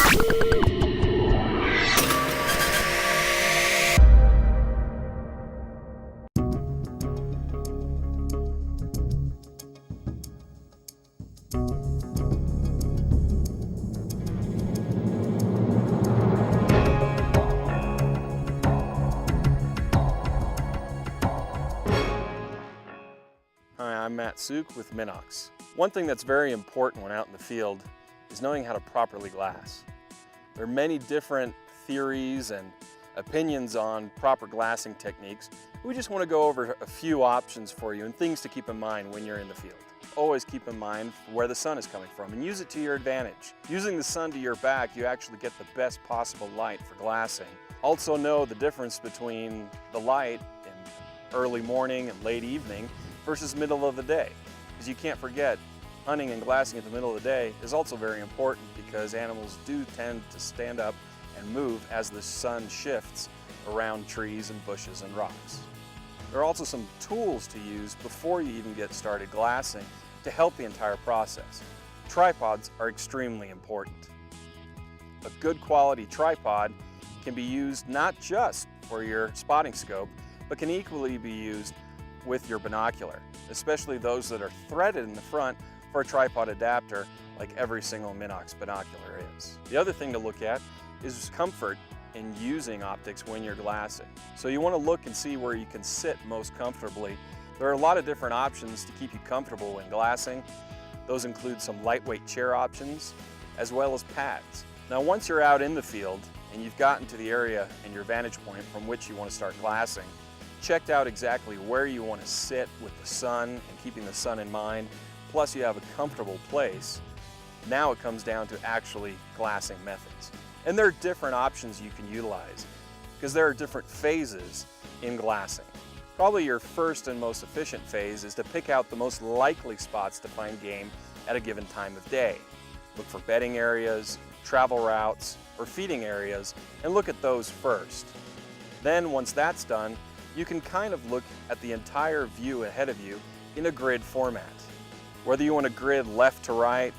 Hi, I'm Matt Suk with MINOX. One thing that's very important when out in the field is knowing how to properly glass. There are many different theories and opinions on proper glassing techniques. We just want to go over a few options for you and things to keep in mind when you're in the field. Always keep in mind where the sun is coming from and use it to your advantage. Using the sun to your back, you actually get the best possible light for glassing. Also know the difference between the light in early morning and late evening versus middle of the day. Because you can't forget, hunting and glassing at the middle of the day is also very important because animals do tend to stand up and move as the sun shifts around trees and bushes and rocks. There are also some tools to use before you even get started glassing to help the entire process. Tripods are extremely important. A good quality tripod can be used not just for your spotting scope, but can equally be used with your binocular, especially those that are threaded in the front for a tripod adapter like every single MINOX binocular is. The other thing to look at is comfort in using optics when you're glassing. So you want to look and see where you can sit most comfortably. There are a lot of different options to keep you comfortable when glassing. Those include some lightweight chair options as well as pads. Now once you're out in the field and you've gotten to the area and your vantage point from which you want to start glassing, checked out exactly where you want to sit with the sun and keeping the sun in mind, plus you have a comfortable place, now it comes down to actually glassing methods. And there are different options you can utilize because there are different phases in glassing. Probably your first and most efficient phase is to pick out the most likely spots to find game at a given time of day. Look for bedding areas, travel routes, or feeding areas, and look at those first. Then once that's done, you can kind of look at the entire view ahead of you in a grid format. Whether you want to grid left to right,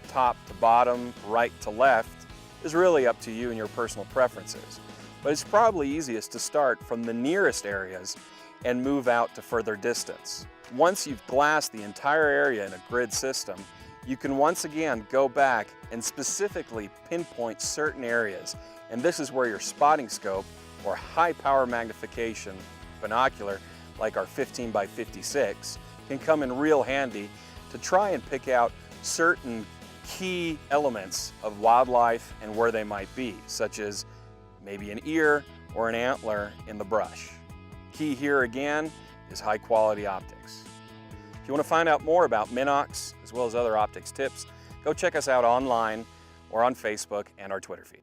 top to bottom, right to left, is really up to you and your personal preferences. But it's probably easiest to start from the nearest areas and move out to further distance. Once you've glassed the entire area in a grid system, you can once again go back and specifically pinpoint certain areas. And this is where your spotting scope or high power magnification binocular, like our 15 by 56, can come in real handy to try and pick out certain key elements of wildlife and where they might be, such as maybe an ear or an antler in the brush. Key here again is high quality optics. If you want to find out more about MINOX as well as other optics tips, go check us out online or on Facebook and our Twitter feed.